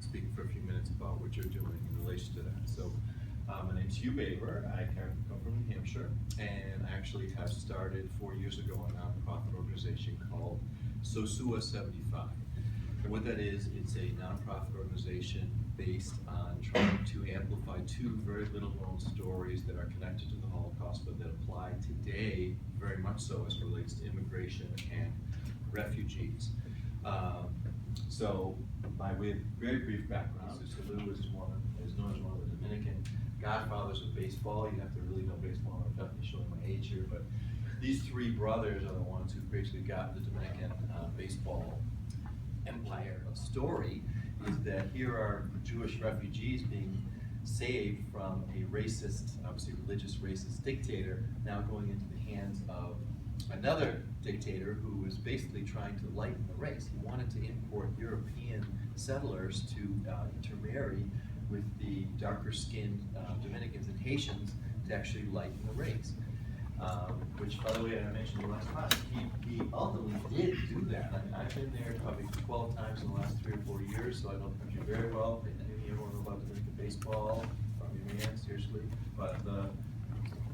speak for a few minutes about what you're doing in relation to that. So, my name's Hugh Baber. I come from New Hampshire, and I actually have started 4 years ago a nonprofit organization called SOSUA 75. And what that is, it's a nonprofit organization based on trying to amplify two very little known stories that are connected to the Holocaust, but that apply today very much so as it relates to immigration and refugees. So, by way of very brief background, Lou is known as one of the Dominican godfathers of baseball. You have to really know baseball. I'm definitely showing my age here, but these three brothers are the ones who basically got the Dominican baseball empire. The story is that here are Jewish refugees being saved from a racist, obviously religious racist dictator, now going into the hands of another dictator who was basically trying to lighten the race. He wanted to import European settlers to intermarry with the darker skinned Dominicans and Haitians to actually lighten the race. Which, by the way, I mentioned in the last class, he ultimately did do that. I mean, I've been there probably 12 times in the last 3 or 4 years, so I know the country very well. Everyone knows about Dominican baseball, probably man, seriously. But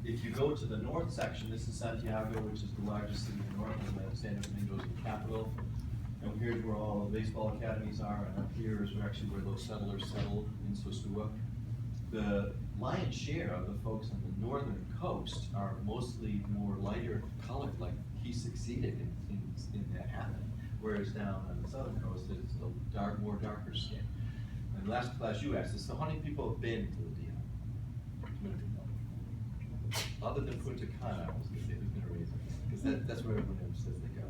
if you go to the north section, this is Santiago, which is the largest city in the north, and San Domingo is the capital. And here's where all the baseball academies are, and up here is actually where those settlers settled in Sosua. The lion's share of the folks on the northern coast are mostly more lighter colored, like he succeeded in that happening. Whereas down on the southern coast, it's a more darker skin. And last class you asked us, so how many people have been to the DL? Other than Punta Cana, I was going to say who's going to raise it, because that's where everyone says they go.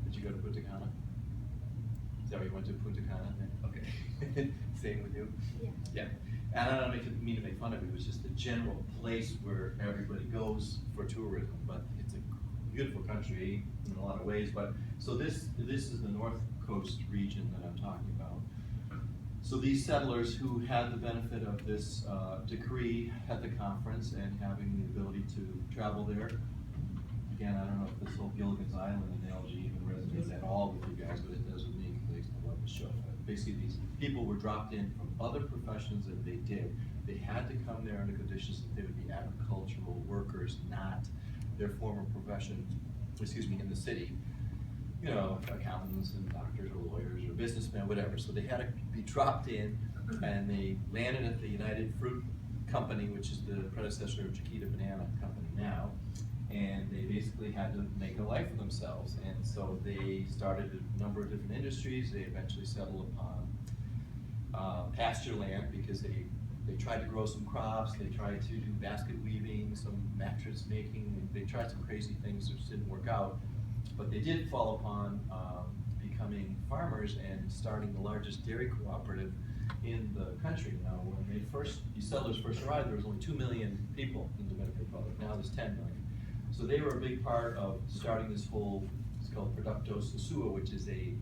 Did you go to Punta Cana? Is that where you went to Punta Cana? Okay. Same with you? Yeah. Yeah. And I don't mean to make fun of it, it was just the general place where everybody goes for tourism, but it's a beautiful country in a lot of ways. But so this is the North Coast region that I'm talking about. So these settlers who had the benefit of this decree at the conference and having the ability to travel there. Again, I don't know if this whole Gilligan's Island analogy even resonates at all with you guys, but it does with me because I love the show. Basically, these people were dropped in from other professions that they did. They had to come there under conditions that they would be agricultural workers, not their former profession, in the city. You know, accountants and doctors or lawyers or businessmen, whatever. So they had to be dropped in, and they landed at the United Fruit Company, which is the predecessor of Chiquita Banana Company now. And they basically had to make a life for themselves. And so they started a number of different industries. They eventually settled upon pasture land because they tried to grow some crops. They tried to do basket weaving, some mattress making. They tried some crazy things which didn't work out. But they did fall upon becoming farmers and starting the largest dairy cooperative in the country. Now, when these settlers first arrived, there was only 2 million people in the Dominican Republic. Now there's 10 million. So they were a big part of starting this whole, it's called Producto Sosua, which is a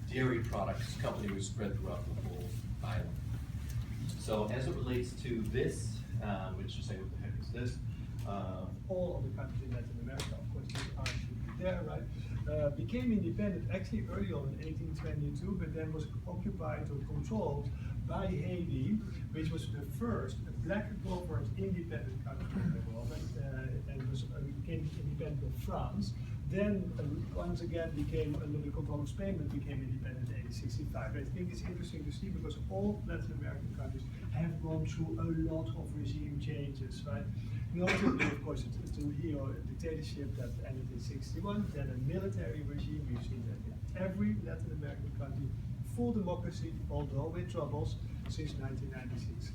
dairy products company which spread throughout the whole island. So as it relates to this, which you say, what the heck is this? All of the countries in Latin America, of course, should be there, right? Became independent actually early on in 1822, but then was occupied or controlled by Haiti, which was the first black-governed independent country in the world, and was became independent of France. Then once again became under the control of Spain, but became independent in 1865. I think it's interesting to see because all Latin American countries have gone through a lot of regime changes, right? Notably, of course, it's a dictatorship that ended in 1961, then a military regime. We've seen that in every Latin American country. Full democracy, although with troubles, since 1996.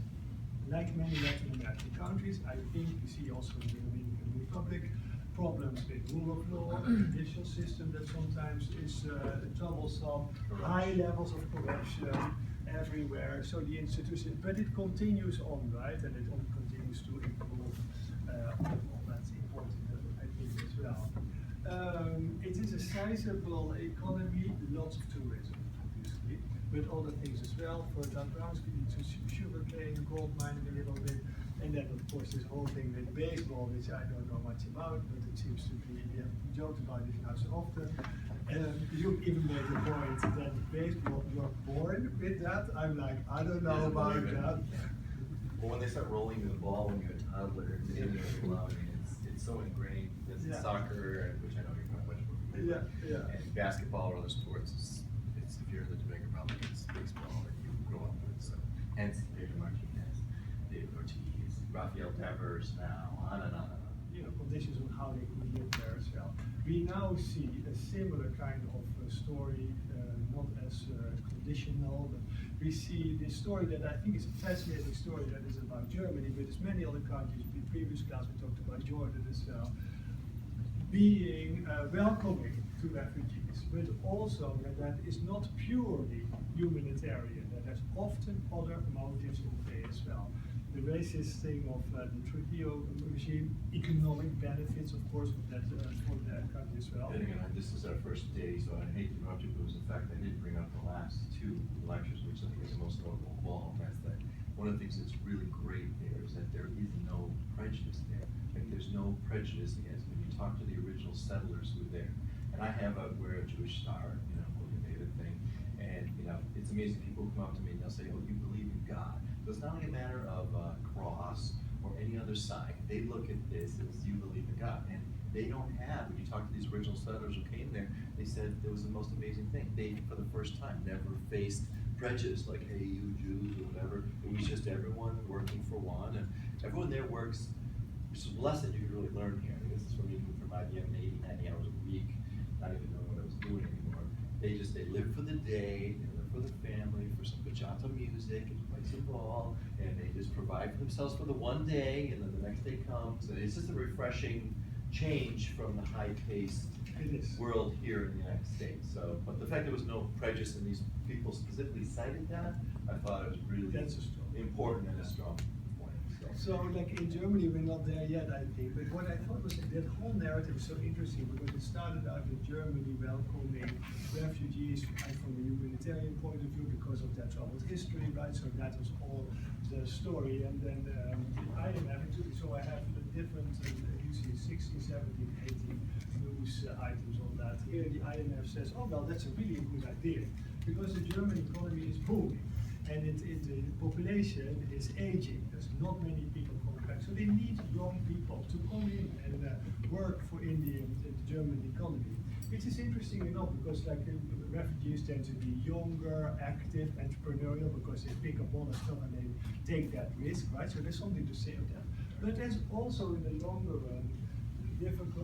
Like many Latin American countries, I think we see also in the Dominican Republic problems with rule of law, judicial system that sometimes is troublesome, high levels of corruption everywhere. So the institution, but it continues on, right? And it continues to improve. That's important, I think, as well. It is a sizable economy, lots of tourism, with other things as well. For Dan Brown's, we need to sugarcane, gold mining a little bit. And then of course this whole thing with baseball, which I don't know much about, but it seems to be, we have joked about it now so often. You even made the point that baseball, you're born with that. I'm like, I don't know about that. Well, when they start rolling the ball when you're a toddler, I mean, it's so ingrained. It's soccer, which I know you're not much more familiar with. And basketball or other sports, it's if you're in the Dominican Republic, it's baseball that you grow up with. So, hence Pedro Martinez, David Ortiz, Rafael Devers, now on and on and on. You know, conditions on how they could live there as well. We now see a similar kind of story, not as traditional, but we see this story that I think is a fascinating story that is about Germany, but there's many other countries. In the previous class we talked about Jordan as well, being welcoming to refugees, but also that is not purely humanitarian, that there's often other motives in play as well. The racist thing of the Trujillo regime, economic benefits, of course, for that country as well. And again, this is our first day, so I hate to interrupt you, but it was the fact I didn't bring up the last two lectures, which I think is the most notable of all. That's that one of the things that's really great there is that there is no prejudice there. Like there's no prejudice against when you talk to the original settlers who were there. And I wear a Jewish star, you know, William David thing, and you know, it's amazing. People come up to me and they'll say, "Oh, you believe in God." So it's not only a matter of a cross or any other sign. They look at this as you believe in God. And they don't have, when you talk to these original settlers who came there, they said it was the most amazing thing. They, for the first time, never faced prejudice like, hey, you Jews or whatever. It was just everyone working for one. And everyone there works, which is a lesson you could really learn here. I mean, this is from even from IBM, 80, 90 hours a week, not even knowing what I was doing anymore. They live for the day, they live for the family, for some bachata music, and play some ball, and they just provide for themselves for the one day, and then the next day comes, and it's just a refreshing change from the high-paced world here in the United States. So, but the fact there was no prejudice and these people specifically cited that, I thought it was really important and a strong point. So like in Germany, we're not there yet, I think, but what I thought was that whole narrative is so interesting because it started out with Germany welcoming refugees from a humanitarian point of view because of their troubled history, right? So that was all the story. And then IMF, so I have the different, you see 16, 17, 18 news items on that. Here the IMF says, oh, well, that's a really good idea because the German economy is booming. And the population is aging. There's not many people coming back. So they need young people to come in and work in the German economy. Which is interesting enough because like refugees tend to be younger, active, entrepreneurial because they pick up all the stuff and they take that risk, right? So there's something to say of that. But there's also in the longer run,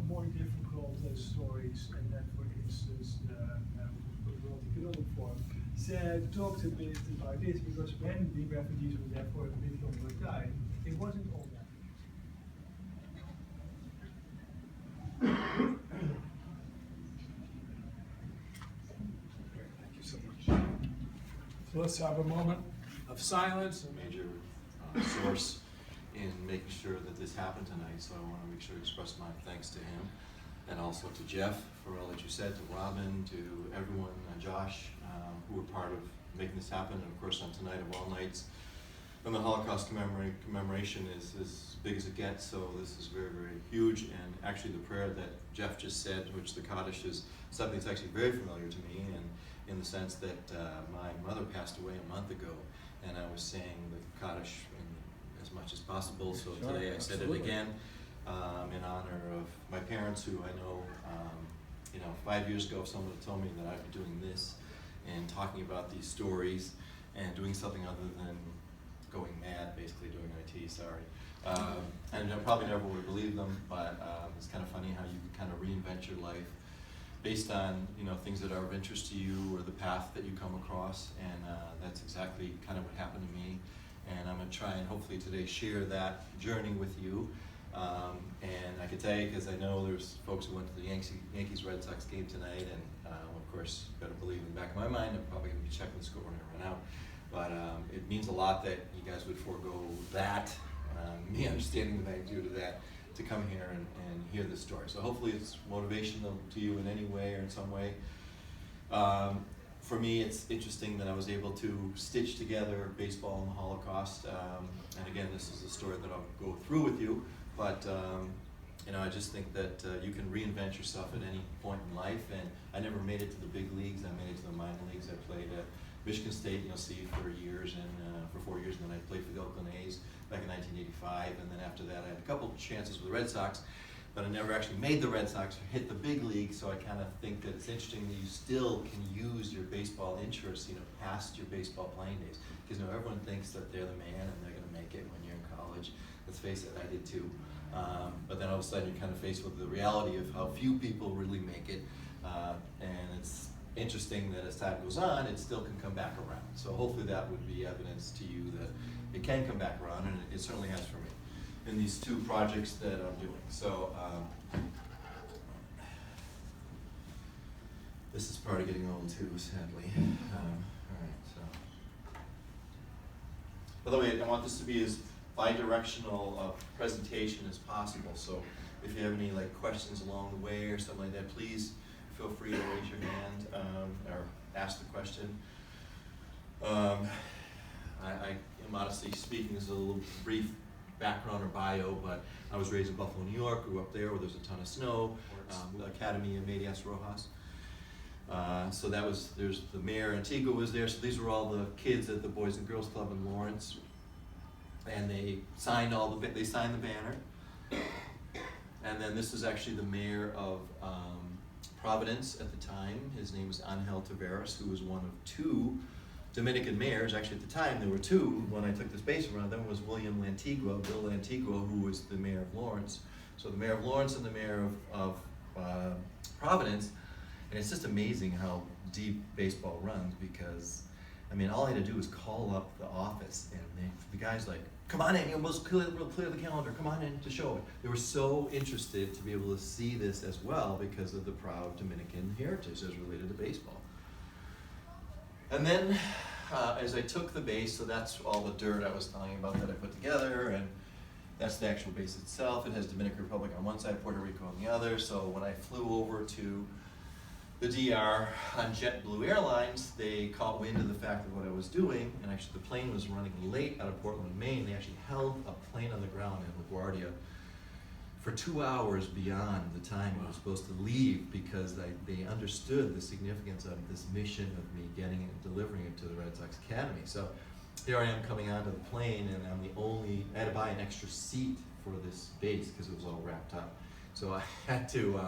more difficult stories, and that for instance, the World Economic Forum talked a bit about this because when the refugees were there for a bit longer time, it wasn't all that. Thank you so much. So let's have a moment of silence. A major source in making sure that this happened tonight, so I want to make sure to express my thanks to him and also to Jeff for all that you said, to Robin, to everyone, Josh, who were part of making this happen, and of course on tonight of all nights. And the Holocaust commemoration is as big as it gets, so this is very, very huge. And actually the prayer that Jeff just said, which the Kaddish is something that's actually very familiar to me, and in the sense that my mother passed away a month ago, and I was saying the Kaddish as much as possible, so sure, today I said it again in honor of my parents, who I know, 5 years ago, if someone had told me that I'd be doing this and talking about these stories and doing something other than going mad, basically doing IT, sorry. And I probably never would have believed them, but it's kind of funny how you can kind of reinvent your life based on things that are of interest to you or the path that you come across, and that's exactly kind of what happened to me. And I'm going to try and hopefully today share that journey with you. And I can tell you, because I know there's folks who went to the Yankees-Red Sox game tonight, and of course, got to believe in the back of my mind, I'm probably going to be checking the score when I run out. But it means a lot that you guys would forego that, me understanding the magnitude of that, to come here and hear this story. So hopefully it's motivational to you in any way or in some way. for me, it's interesting that I was able to stitch together baseball and the Holocaust. And again, this is a story that I'll go through with you, but you know, I just think that you can reinvent yourself at any point in life. And I never made it to the big leagues. I made it to the minor leagues. I played at Michigan State, for years, and for 4 years, and then I played for the Oakland A's back in 1985. And then after that, I had a couple chances with the Red Sox, but I never actually made the Red Sox or hit the big league. So I kind of think that it's interesting that you still can use your baseball interest, past your baseball playing days. Because everyone thinks that they're the man and they're going to make it when you're in college. Let's face it, I did too. But then all of a sudden you're kind of faced with the reality of how few people really make it. And it's interesting that as time goes on, it still can come back around. So hopefully that would be evidence to you that it can come back around, and it certainly has for me in these 2 projects that I'm doing. So this is part of getting old too, sadly. All right, so. By the way, I want this to be as bi-directional presentation as possible. So if you have any questions along the way or something like that, please feel free to raise your hand or ask the question. I modestly speaking, this is a little brief background or bio, but I was raised in Buffalo, New York, grew up there where there's a ton of snow, the Academy of Medias Rojas. So there's the mayor, Antigua was there, so these were all the kids at the Boys and Girls Club in Lawrence. And they signed the banner. And then this is actually the mayor of Providence at the time. His name was Angel Taveras, who was one of 2 Dominican mayors. Actually, at the time, there were 2. When I took this base around, then was William Lantigua, Bill Lantigua, who was the mayor of Lawrence. So the mayor of Lawrence and the mayor of Providence. And it's just amazing how deep baseball runs, because, all I had to do was call up the office, and the guy's like, come on in, we'll clear the calendar, come on in to show it. They were so interested to be able to see this as well because of the proud Dominican heritage as related to baseball. And then as I took the base, so that's all the dirt I was telling you about that I put together, and that's the actual base itself. It has Dominican Republic on one side, Puerto Rico on the other. So when I flew over to the DR on JetBlue Airlines, they caught wind of the fact of what I was doing, and actually the plane was running late out of Portland, Maine. They actually held a plane on the ground in LaGuardia for 2 hours beyond the time it was supposed to leave, because they understood the significance of this mission of me getting it and delivering it to the Red Sox Academy. So here I am coming onto the plane, and I had to buy an extra seat for this base because it was all wrapped up. So I had to,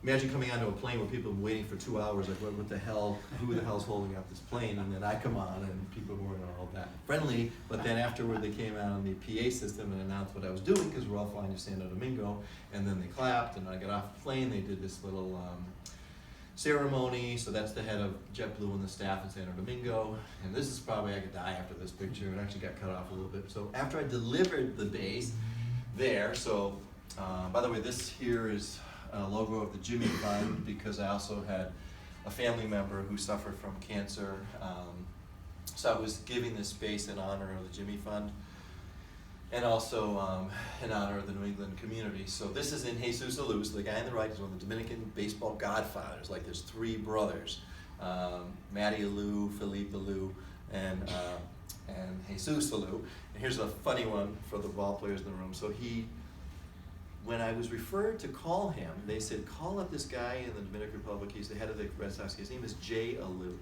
imagine coming onto a plane where people have been waiting for 2 hours, like what the hell, who the hell's holding up this plane? And then I come on and people weren't all that friendly, but then afterward they came out on the PA system and announced what I was doing, because we're all flying to Santo Domingo, and then they clapped, and when I got off the plane they did this little ceremony. So that's the head of JetBlue and the staff in Santo Domingo, and this is probably, I could die after this picture, it actually got cut off a little bit. So after I delivered the base there, so by the way, this here is a logo of the Jimmy Fund, because I also had a family member who suffered from cancer. So I was giving this space in honor of the Jimmy Fund, and also in honor of the New England community. So this is in Jesus Alou. So the guy on the right is one of the Dominican baseball godfathers. Like, there's 3 brothers, Matty Alou, Felipe Alou, and Jesus Alou. And here's a funny one for the ball players in the room. So when I was referred to call him, they said, call up this guy in the Dominican Republic. He's the head of the Red Sox. His name is Jay Alou.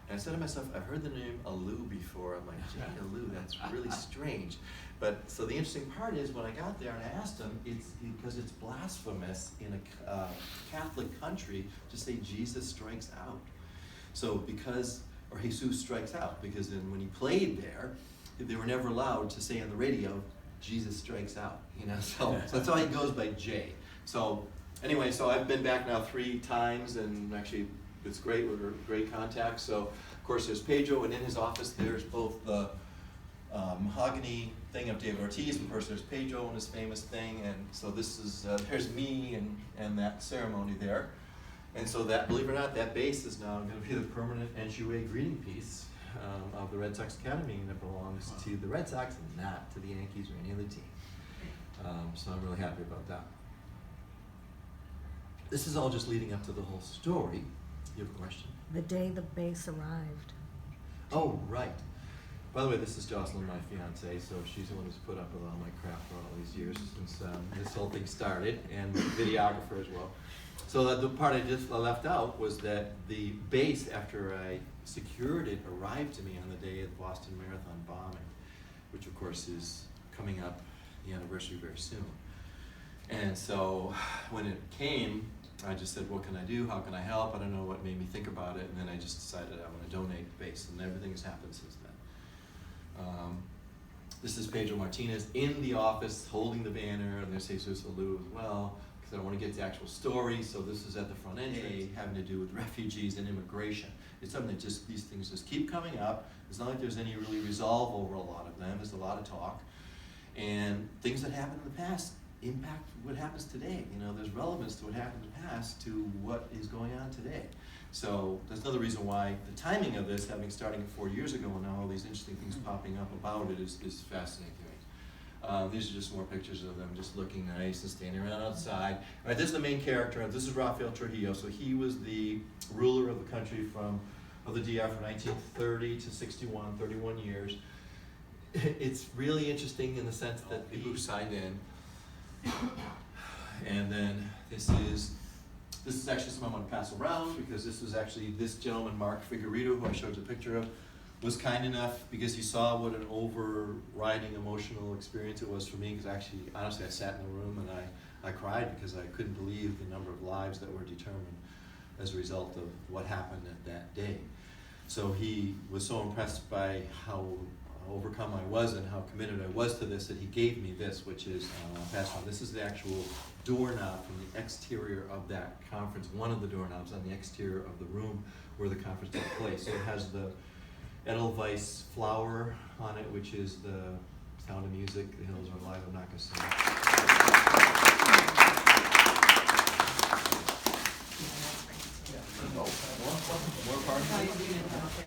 And I said to myself, I've heard the name Alou before. I'm like, Jay Alou, that's really strange. But so the interesting part is, when I got there and I asked him, it's because it's blasphemous in a Catholic country to say Jesus strikes out. So or Jesus strikes out, because then when he played there, they were never allowed to say on the radio, Jesus strikes out, so that's why he goes by Jay. So anyway, so I've been back now 3 times, and actually it's great, we're great contacts. So of course there's Pedro, and in his office there's both the mahogany thing of David Ortiz, of course there's Pedro and his famous thing, and so this is, there's me and that ceremony there. And so that, believe it or not, that base is now going to be the permanent entryway greeting piece of the Red Sox Academy, and it belongs to the Red Sox and not to the Yankees or any other team. So I'm really happy about that. This is all just leading up to the whole story. You have a question? The day the bass arrived. Oh, right. By the way, this is Jocelyn, my fiance, so she's the one who's put up with all my crap for all these years since this whole thing started, and videographer as well. So the part I left out was that the bass, after I secured it, arrived to me on the day of the Boston Marathon bombing, which of course is coming up, the anniversary very soon. And so when it came, I just said, what can I do? How can I help? I don't know what made me think about it. And then I just decided I want to donate the bass, and everything has happened since then. This is Pedro Martinez in the office holding the banner, and there's Jesus Alou as well, because I want to get the actual story. So this is at the front entrance, having to do with refugees and immigration. It's something that just, these things just keep coming up. It's not like there's any really resolve over a lot of them. There's a lot of talk. And things that happened in the past impact what happens today. You know, there's relevance to what happened in the past to what is going on today. So there's another reason why the timing of this, having starting 4 years ago and now all these interesting things popping up about it is fascinating to me. These are just more pictures of them just looking nice and standing around outside. All right, this is the main character. This is Rafael Trujillo. So he was the ruler of the country of the DR from 1930 to 61, 31 years. It's really interesting in the sense that people who signed in. And then this is actually something I want to pass around, because this is actually this gentleman, Mark Figueredo, who I showed you a picture of, was kind enough, because he saw what an overriding emotional experience it was for me, because actually, honestly, I sat in the room and I cried because I couldn't believe the number of lives that were determined as a result of what happened at that day. So he was so impressed by how overcome I was and how committed I was to this that he gave me this, which is passed on. This is the actual doorknob from the exterior of that conference, one of the doorknobs on the exterior of the room where the conference took place. So it has the Edelweiss flower on it, which is the Sound of Music, The Hills Are Alive. I'm not going to sing. Yeah, that's great. More parts?